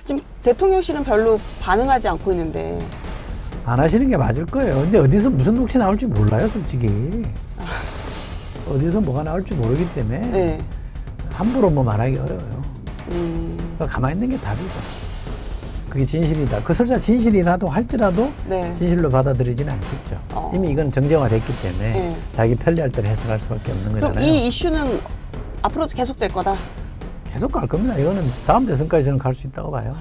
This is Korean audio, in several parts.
지금 대통령실은 별로 반응하지 않고 있는데. 안 하시는 게 맞을 거예요. 근데 어디서 무슨 녹취 나올지 몰라요, 솔직히. 어디서 뭐가 나올지 모르기 때문에 네. 함부로 뭐 말하기 어려워요. 그러니까 가만히 있는 게 답이죠. 그게 진실이다. 그 설사 진실이라도 할지라도 네. 진실로 받아들이지는 않겠죠. 이미 이건 정쟁화됐기 때문에 네. 자기 편리할 대로 해석할 수밖에 없는 그럼 거잖아요. 이 이슈는 앞으로도 계속될 거다? 계속 갈 겁니다. 이거는 다음 대선까지 저는 갈 수 있다고 봐요.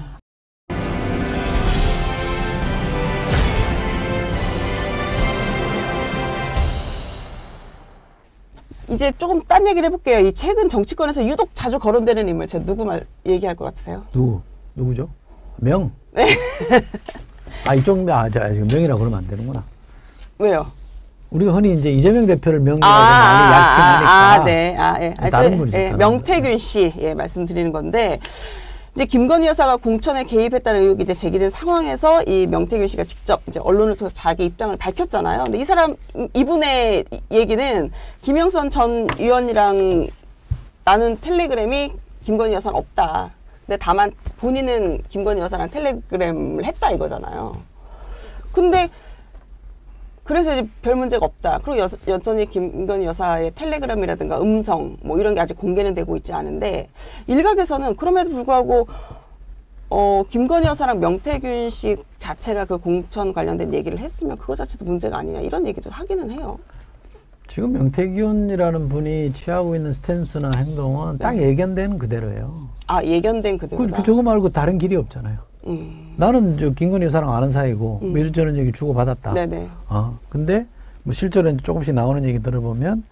이제 조금 딴 얘기를 해볼게요. 이 최근 정치권에서 유독 자주 거론되는 인물, 제가 누구 말 얘기할 것 같으세요? 누구죠? 명? 네. 이쪽 지금 명이라고 그러면 안 되는구나. 왜요? 우리가 흔히 이제 이재명 대표를 명이라고 많이 약칭하니까. 네. 예. 다른 분이죠. 예, 명태균 씨, 예, 말씀드리는 건데, 이제 김건희 여사가 공천에 개입했다는 의혹이 이제 제기된 상황에서 이 명태균 씨가 직접 이제 언론을 통해서 자기 입장을 밝혔잖아요. 근데 이분의 얘기는 김영선 전 의원이랑 나눈 텔레그램이 김건희 여사는 없다. 근데 다만 본인은 김건희 여사랑 텔레그램을 했다 이거잖아요. 근데 그래서 이제 별 문제가 없다. 그리고 여전히 김건희 여사의 텔레그램이라든가 음성 뭐 이런 게 아직 공개는 되고 있지 않은데, 일각에서는 그럼에도 불구하고 김건희 여사랑 명태균 씨 자체가 그 공천 관련된 얘기를 했으면 그거 자체도 문제가 아니냐 이런 얘기도 하기는 해요. 지금 명태균이라는 분이 취하고 있는 스탠스나 행동은 딱 예견된 그대로예요. 예견된 그대로다. 저거 말고 다른 길이 없잖아요. 나는 김건희 여사랑 아는 사이고 뭐 이런저런 얘기 주고받았다. 네네. 근데 뭐 실제로 조금씩 나오는 얘기 들어보면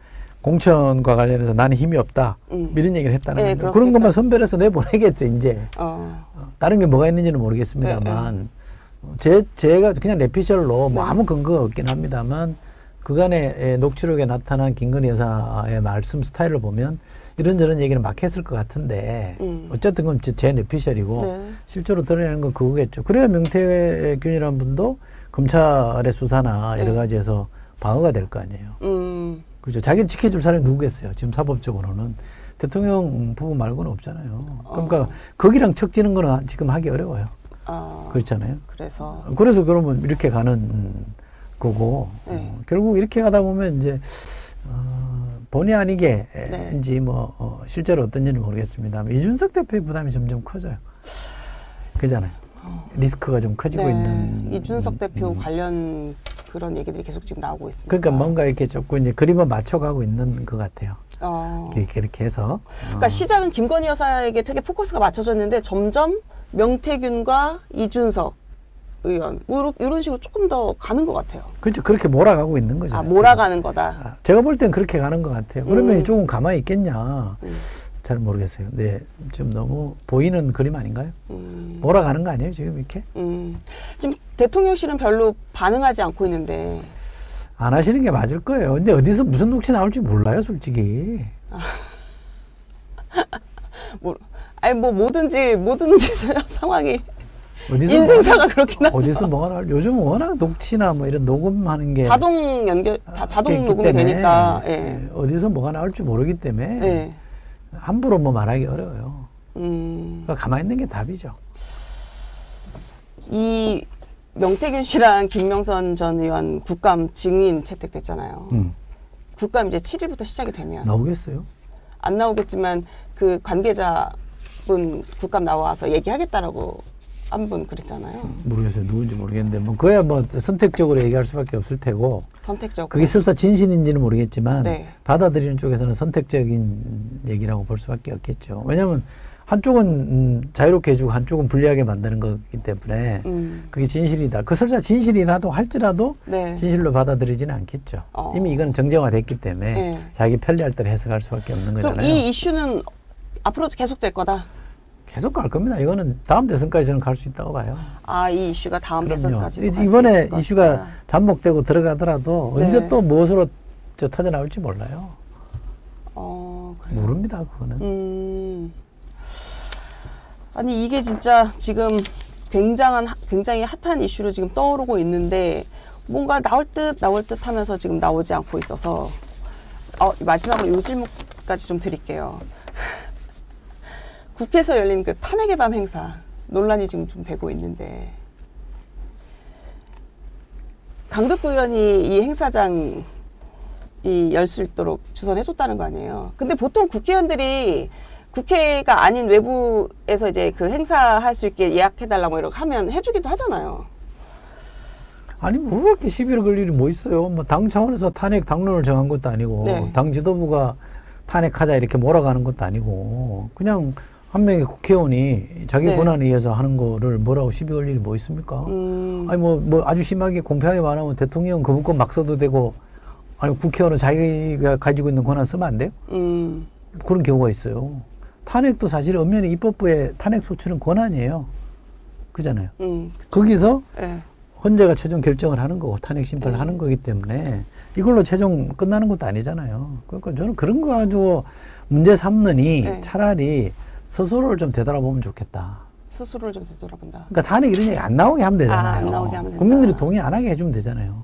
공천과 관련해서 나는 힘이 없다. 이런 얘기를 했다는 거예요. 그런 것만 선별해서 내보내겠죠, 이제. 다른 게 뭐가 있는지는 모르겠습니다만 제가 그냥 레피셜로 뭐 아무 근거가 없긴 합니다만 그간의 녹취록에 나타난 김건희 여사의 말씀 스타일을 보면 이런저런 얘기를 막 했을 것 같은데 어쨌든 그건 제 뇌피셜이고 실제로 드러내는 건 그거겠죠. 그래야 명태균이라는 분도 검찰의 수사나 여러 가지에서 방어가 될 거 아니에요. 그렇죠. 자기를 지켜줄 사람이 누구겠어요. 지금 사법적으로는 대통령 부부 말고는 없잖아요. 그러니까 거기랑 척지는 거는 지금 하기 어려워요. 그렇잖아요. 그래서 그러면 이렇게 가는 거고 결국 이렇게 가다 보면 이제 본의 아니게인지 뭐 실제로 어떤지는 모르겠습니다만 이준석 대표의 부담이 점점 커져요. 그잖아요. 리스크가 좀 커지고 있는. 이준석 대표 관련 그런 얘기들이 계속 지금 나오고 있습니다. 그러니까 뭔가 이렇게 자꾸 이제 그림을 맞춰가고 있는 것 같아요. 이렇게 해서. 그러니까 시작은 김건희 여사에게 되게 포커스가 맞춰졌는데 점점 명태균과 이준석 의원 뭐 이런 식으로 조금 더 가는 것 같아요. 그렇죠. 그렇게 몰아가고 있는 거죠. 몰아가는 거다. 제가 볼 땐 그렇게 가는 것 같아요. 그러면 이쪽은 가만히 있겠냐. 잘 모르겠어요. 근데 지금 너무 보이는 그림 아닌가요? 몰아가는 거 아니에요, 지금 이렇게? 지금 대통령실은 별로 반응하지 않고 있는데. 안 하시는 게 맞을 거예요. 근데 어디서 무슨 녹취 나올지 몰라요, 솔직히. 뭐든지 상황이. 인생사가 그렇긴 하죠. 어디서 뭐가 나올, 요즘 워낙 녹취나 뭐 이런 녹음하는 게 자동 녹음이 되니까. 어디서 뭐가 나올지 모르기 때문에 함부로 뭐 말하기 어려워요. 그러니까 가만히 있는 게 답이죠. 이 명태균 씨랑 김명선 전 의원 국감 증인 채택됐잖아요. 국감 이제 7일부터 시작이 되면 나오겠어요? 안 나오겠지만 그 관계자분 국감 나와서 얘기하겠다라고 한 분 그랬잖아요. 모르겠어요. 누군지 모르겠는데 뭐 그야 뭐 선택적으로 얘기할 수밖에 없을 테고. 선택적으로. 그게 설사 진실인지는 모르겠지만 받아들이는 쪽에서는 선택적인 얘기라고 볼 수밖에 없겠죠. 왜냐하면 한쪽은 자유롭게 해주고 한쪽은 불리하게 만드는 거기 때문에 그게 진실이다. 그 설사 진실이라도 할지라도 진실로 받아들이지는 않겠죠. 이미 이건 정쟁화됐기 때문에 자기 편리할 대로 해석할 수밖에 없는 거잖아요. 그럼 이 이슈는 앞으로도 계속될 거다? 계속 갈 겁니다. 이거는 다음 대선까지 저는 갈 수 있다고 봐요. 이 이슈가 다음 대선까지 이번에 이슈가 잠복되고 들어가더라도 언제 또 무엇으로 터져 나올지 몰라요. 모릅니다. 그거는. 아니 이게 진짜 지금 굉장히 핫한 이슈로 지금 떠오르고 있는데 뭔가 나올 듯 하면서 지금 나오지 않고 있어서 마지막으로 이 질문까지 좀 드릴게요. 국회에서 열린 그 탄핵의 밤 행사 논란이 지금 좀 되고 있는데 강덕구 의원이 이 행사장 열 수 있도록 주선해줬다는 거 아니에요. 근데 보통 국회의원들이 국회가 아닌 외부에서 이제 그 행사할 수 있게 예약해달라고 이렇게 하면 해주기도 하잖아요. 아니 뭐 그렇게 시비를 걸 일이 뭐 있어요. 뭐 당 차원에서 탄핵 당론을 정한 것도 아니고 네. 당 지도부가 탄핵하자 이렇게 몰아가는 것도 아니고 그냥 한 명의 국회의원이 자기 네. 권한에 의해서 하는 거를 뭐라고 시비 걸 일이 뭐 있습니까? 아니 뭐 아주 심하게 공평하게 말하면 대통령 거부권 막 써도 되고 아니 국회의원은 자기가 가지고 있는 권한 쓰면 안 돼요? 그런 경우가 있어요. 탄핵도 사실 엄연히 입법부의 탄핵 소추는 권한이에요. 그잖아요. 거기서 네. 헌재가 최종 결정을 하는 거고 탄핵 심판을 하는 거기 때문에 이걸로 최종 끝나는 것도 아니잖아요. 그러니까 저는 그런 거 가지고 문제 삼느니 네. 차라리 스스로를 좀 되돌아보면 좋겠다. 스스로를 좀 되돌아본다. 그러니까 탄핵 이런 얘기 안 나오게 하면 되잖아요. 안 나오게 하면 된다. 국민들이 동의 안 하게 해주면 되잖아요.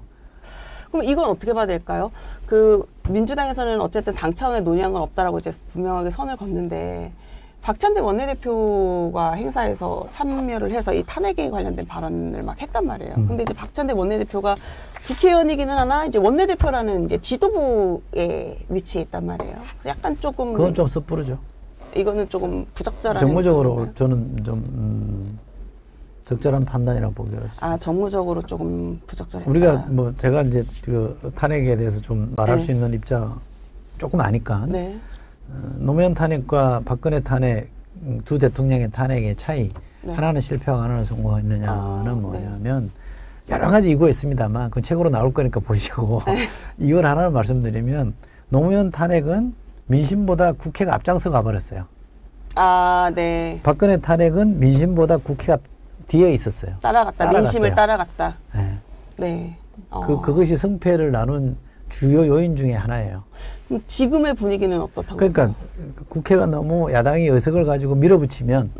그럼 이건 어떻게 봐야 될까요? 그 민주당에서는 어쨌든 당 차원의 논의한 건 없다라고 이제 분명하게 선을 걷는데 박찬대 원내대표가 행사에서 참여를 해서 이 탄핵에 관련된 발언을 막 했단 말이에요. 근데 이제 박찬대 원내대표가 국회의원이기는 하나 이제 원내대표라는 이제 지도부에 위치해 있단 말이에요. 그래서 약간 조금 그건 좀 섣부르죠. 이거는 조금 부적절한 정무적으로 행동인가요? 저는 좀 적절한 판단이라고 보기 어렵습니다. 아 정무적으로 조금 부적절했다. 우리가 뭐 제가 이제 그 탄핵에 대해서 좀 말할 네. 수 있는 입장 조금 아니까 네. 노무현 탄핵과 박근혜 탄핵 두 대통령의 탄핵의 차이 네. 하나는 실패하고 하나는 성공했느냐는 네. 뭐냐면 여러 가지 이유가 있습니다만 그 책으로 나올 거니까 보시고 이걸 하나를 말씀드리면 노무현 탄핵은 민심보다 국회가 앞장서 가버렸어요. 아, 네. 박근혜 탄핵은 민심보다 국회가 뒤에 있었어요. 따라갔다. 민심을 따라갔다. 네. 네. 그것이 승패를 나눈 주요 요인 중에 하나예요. 그럼 지금의 분위기는 어떻다고? 그러니까 국회가 너무 야당이 의석을 가지고 밀어붙이면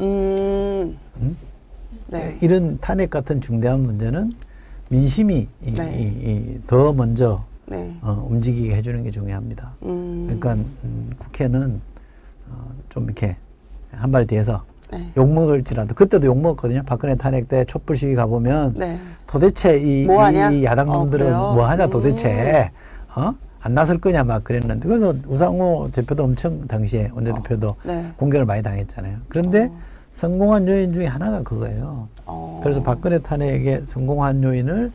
네. 이런 탄핵 같은 중대한 문제는 민심이 네. 더 먼저 네. 움직이게 해주는 게 중요합니다. 그러니까 국회는 좀 이렇게 한 발 뒤에서 네. 욕먹을지라도 그때도 욕먹었거든요. 박근혜 탄핵 때 촛불 시위 가보면 네. 도대체 이 야당놈들은 뭐 하냐 도대체 안 나설 거냐 막 그랬는데 그래서 우상호 대표도 엄청 당시에 원내대표도 네. 공격을 많이 당했잖아요. 그런데 성공한 요인 중에 하나가 그거예요. 그래서 박근혜 탄핵의 성공한 요인을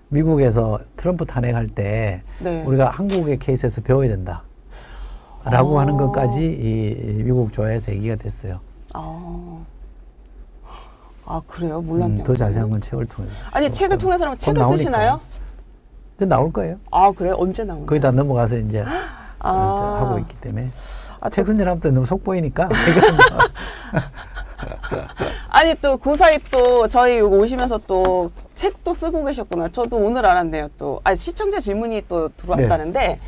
미국에서 트럼프 탄핵할 때 네. 우리가 한국의 케이스에서 배워야 된다. 라고 하는 것까지 이 미국 조야에서 얘기가 됐어요. 그래요? 몰랐네요. 더 자세한 건 책을 통해서. 아니, 책을 통해서라면 책을 쓰시나요? 이제 나올 거예요. 그래요? 언제 나오나요? 거기다 넘어가서 이제 하고 있기 때문에. 책 쓴 지 하면 너무 속 보이니까. 아니, 또, 그 사이 또, 저희 요거 오시면서 또, 책도 쓰고 계셨구나. 저도 오늘 알았네요, 또. 시청자 질문이 또 들어왔다는데,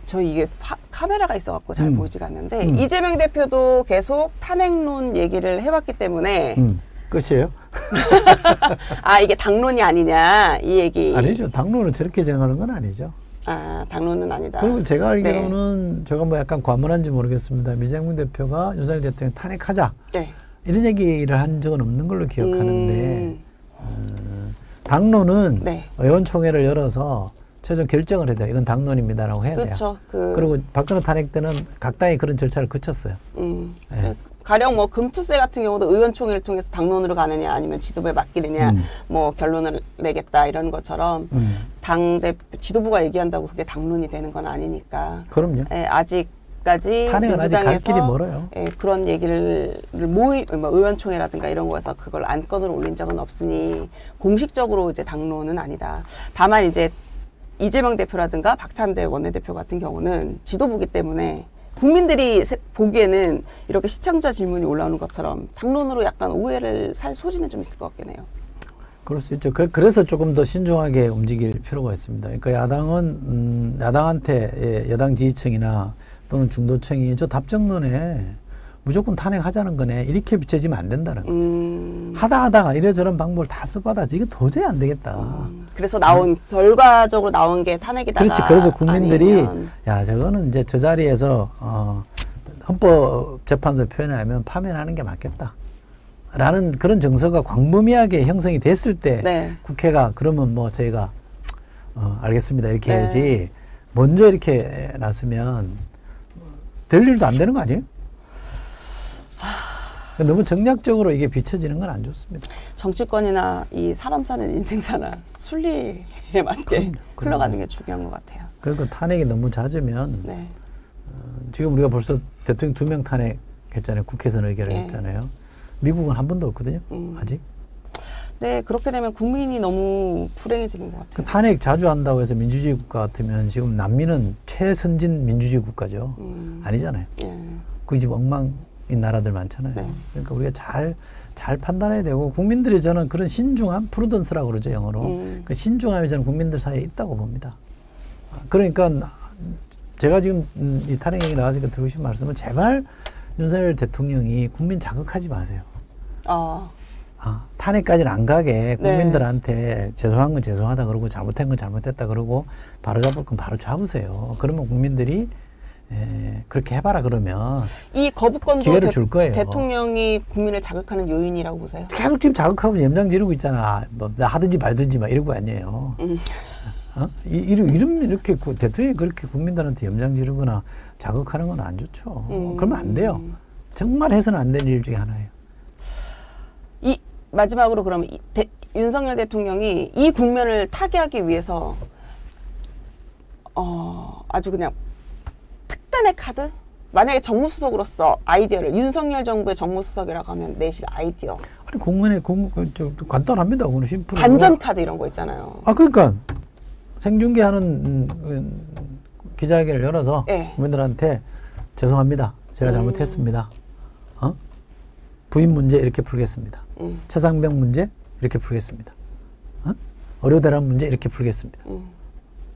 저희 이게 카메라가 있어갖고 잘 보이지가 않는데, 이재명 대표도 계속 탄핵론 얘기를 해왔기 때문에. 끝이에요? 이게 당론이 아니냐, 이 얘기. 아니죠. 당론은 저렇게 정하는 건 아니죠. 당론은 아니다. 그리고 제가 알기로는 제가 뭐 약간 과문한지 모르겠습니다. 이재명 대표가 윤석열 대통령 탄핵하자. 네. 이런 얘기를 한 적은 없는 걸로 기억하는데, 당론은 의원총회를 열어서 최종 결정을 해야 돼요. 이건 당론입니다라고 해야 돼요. 그리고 박근혜 탄핵 때는 각 당이 그런 절차를 거쳤어요. 네. 가령 뭐 금투세 같은 경우도 의원총회를 통해서 당론으로 가느냐 아니면 지도부에 맡기느냐 뭐 결론을 내겠다 이런 것처럼 지도부가 얘기한다고 그게 당론이 되는 건 아니니까. 그럼요. 아직까지 탄핵은 아직 갈 길이 멀어요. 그런 얘기를 뭐 의원총회라든가 이런 거에서 그걸 안건으로 올린 적은 없으니 공식적으로 이제 당론은 아니다. 다만 이제 이재명 대표라든가 박찬대 원내대표 같은 경우는 지도부기 때문에 국민들이 보기에는 이렇게 시청자 질문이 올라오는 것처럼 당론으로 약간 오해를 살 소지는 좀 있을 것 같긴 해요. 그럴 수 있죠. 그래서 조금 더 신중하게 움직일 필요가 있습니다. 그러니까 야당은 야당한테 여당 지지층이나 또는 중도층이 저 답정론에 무조건 탄핵하자는 거네 이렇게 비춰지면 안 된다는 거. 하다가 이래저런 방법을 다 써봐다지 이거 도저히 안 되겠다. 그래서 결과적으로 나온 게 탄핵이다. 그렇지. 그래서 국민들이 야 저거는 이제 저 자리에서 헌법재판소 표현하면 파면하는 게 맞겠다. 라는 그런 정서가 광범위하게 형성이 됐을 때 네. 국회가 그러면 뭐 저희가 알겠습니다 이렇게 네. 해야지 먼저 이렇게 나서면 될 일도 안 되는 거 아니에요? 너무 정략적으로 이게 비춰지는 건 안 좋습니다. 정치권이나 이 사람 사는 인생사나 순리에 맞게 흘러가는 게 중요한 것 같아요. 그러니까 탄핵이 너무 잦으면 네. 지금 우리가 벌써 대통령 2명 탄핵했잖아요. 국회에서는 의결을 했잖아요. 미국은 한 번도 없거든요. 아직. 네, 그렇게 되면 국민이 너무 불행해지는 것 같아요. 그 탄핵 자주 한다고 해서 민주주의 국가 같으면 지금 남미는 최선진 민주주의 국가죠. 아니잖아요. 그 지금 엉망인 나라들 많잖아요. 네. 그러니까 우리가 잘 판단해야 되고 국민들이 저는 그런 신중함, 프루던스라고 그러죠 영어로. 그 신중함이 저는 국민들 사이에 있다고 봅니다. 그러니까 제가 지금 이 탄핵 얘기 나와서 드리고 싶은 말씀은 제발 윤석열 대통령이 국민 자극하지 마세요. 탄핵까지는 안 가게 국민들한테 죄송한 건 죄송하다 그러고 잘못한 건 잘못했다 그러고 바로 잡을 건 바로 잡으세요. 그러면 국민들이 그렇게 해봐라 그러면 이 거부권도 기회를 줄 거예요. 대통령이 국민을 자극하는 요인이라고 보세요? 계속 지금 자극하고 염장 지르고 있잖아. 뭐 하든지 말든지 막 이러고 아니에요. 이렇게 대통령이 그렇게 국민들한테 염장 지르거나 자극하는 건 안 좋죠. 그러면 안 돼요. 정말 해서는 안 되는 일 중에 하나예요. 이 마지막으로 그러면 윤석열 대통령이 이 국면을 타개하기 위해서 아주 그냥 특단의 카드? 만약에 정무수석으로서 아이디어를 윤석열 정부의 정무수석이라고 하면 내실 아이디어. 아니 국민의 간단합니다. 그건 심플해요. 반전 카드 이런 거 있잖아요. 그러니까 생중계하는 기자회견을 열어서 국민들한테 죄송합니다. 제가 잘못했습니다. 부인 문제 이렇게 풀겠습니다. 최상병 문제 이렇게 풀겠습니다. 의료대란 문제 이렇게 풀겠습니다.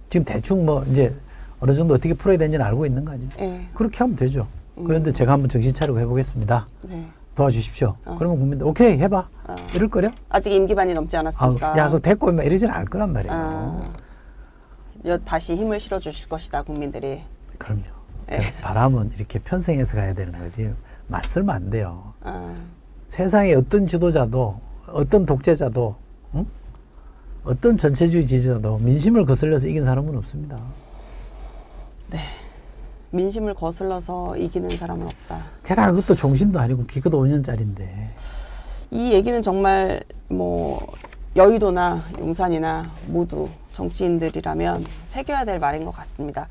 지금 대충 뭐 이제 어느 정도 어떻게 풀어야 되는지는 알고 있는 거 아니에요? 그렇게 하면 되죠. 그런데 제가 한번 정신 차리고 해보겠습니다. 도와주십시오. 그러면 국민들 오케이 해봐. 이럴 거려? 아직 임기반이 넘지 않았으니까. 야, 그거 됐고 막 이러진 않을 거란 말이에요. 다시 힘을 실어주실 것이다 국민들이. 그럼요. 바람은 이렇게 편성해서 가야 되는 거지. 맞설면 안 돼요. 세상에 어떤 지도자도 어떤 독재자도 어떤 전체주의 지지자도 민심을 거슬려서 이긴 사람은 없습니다. 네. 민심을 거슬러서 이기는 사람은 없다. 게다가 그것도 종신도 아니고 기껏 5년짜리인데. 이 얘기는 정말 뭐 여의도나 용산이나 모두 정치인들이라면 새겨야 될 말인 것 같습니다.